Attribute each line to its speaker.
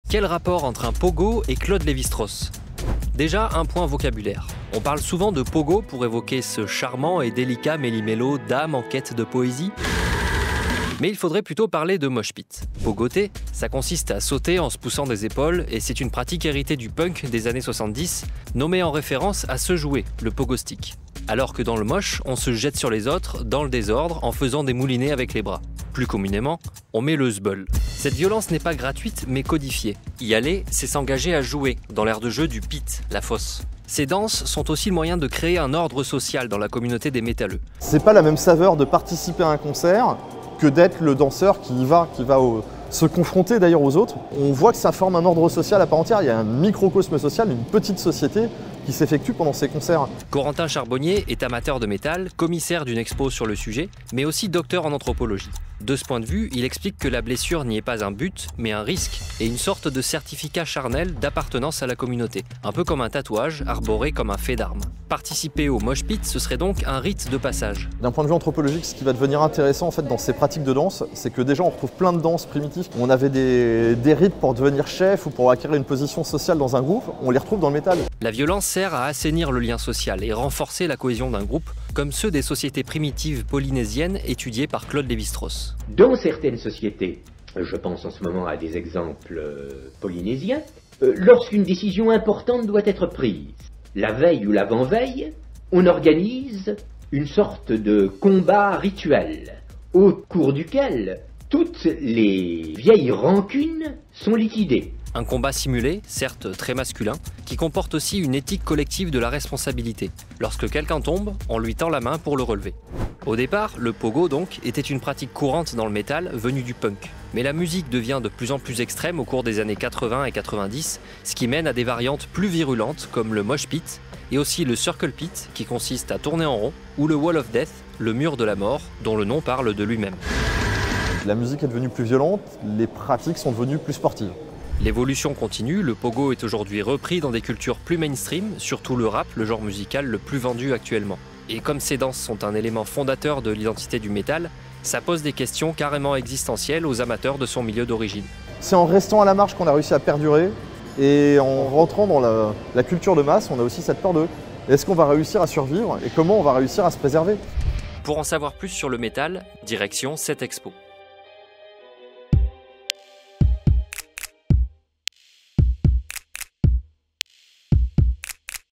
Speaker 1: Quel rapport entre un pogo et Claude Lévi-Strauss? Déjà, un point vocabulaire. On parle souvent de pogo pour évoquer ce charmant et délicat méli-mélo d'âme en quête de poésie. Mais il faudrait plutôt parler de mosh pit. Pogoter, ça consiste à sauter en se poussant des épaules et c'est une pratique héritée du punk des années 70, nommée en référence à ce jouet, le pogo stick. Alors que dans le mosh, on se jette sur les autres, dans le désordre, en faisant des moulinets avec les bras. Plus communément, on met le sbeul. Cette violence n'est pas gratuite, mais codifiée. Y aller, c'est s'engager à jouer, dans l'aire de jeu du pit, la fosse. Ces danses sont aussi le moyen de créer un ordre social dans la communauté des métalleux.
Speaker 2: C'est pas la même saveur de participer à un concert que d'être le danseur qui va se confronter d'ailleurs aux autres. On voit que ça forme un ordre social à part entière. Il y a un microcosme social, une petite société qui s'effectue pendant ces concerts.
Speaker 1: Corentin Charbonnier est amateur de métal, commissaire d'une expo sur le sujet, mais aussi docteur en anthropologie. De ce point de vue, il explique que la blessure n'y est pas un but, mais un risque et une sorte de certificat charnel d'appartenance à la communauté, un peu comme un tatouage arboré comme un fait d'armes. Participer au mosh pit, ce serait donc un rite de passage.
Speaker 2: D'un point de vue anthropologique, ce qui va devenir intéressant en fait dans ces pratiques de danse, c'est que déjà on retrouve plein de danses primitives. On avait des rites pour devenir chef ou pour acquérir une position sociale dans un groupe, on les retrouve dans le métal.
Speaker 1: La violence sert à assainir le lien social et renforcer la cohésion d'un groupe, comme ceux des sociétés primitives polynésiennes étudiées par Claude Lévi-Strauss.
Speaker 3: Dans certaines sociétés, je pense en ce moment à des exemples polynésiens, lorsqu'une décision importante doit être prise, la veille ou l'avant-veille, on organise une sorte de combat rituel, au cours duquel toutes les vieilles rancunes sont liquidées.
Speaker 1: Un combat simulé, certes très masculin, qui comporte aussi une éthique collective de la responsabilité. Lorsque quelqu'un tombe, on lui tend la main pour le relever. Au départ, le pogo donc était une pratique courante dans le métal venue du punk. Mais la musique devient de plus en plus extrême au cours des années 80 et 90, ce qui mène à des variantes plus virulentes comme le mosh pit et aussi le circle pit qui consiste à tourner en rond, ou le wall of death, le mur de la mort, dont le nom parle de lui-même.
Speaker 2: La musique est devenue plus violente, les pratiques sont devenues plus sportives.
Speaker 1: L'évolution continue, le pogo est aujourd'hui repris dans des cultures plus mainstream, surtout le rap, le genre musical le plus vendu actuellement. Et comme ces danses sont un élément fondateur de l'identité du métal, ça pose des questions carrément existentielles aux amateurs de son milieu d'origine.
Speaker 2: C'est en restant à la marge qu'on a réussi à perdurer, et en rentrant dans la culture de masse, on a aussi cette peur de est-ce qu'on va réussir à survivre et comment on va réussir à se préserver.
Speaker 1: Pour en savoir plus sur le métal, direction cette expo.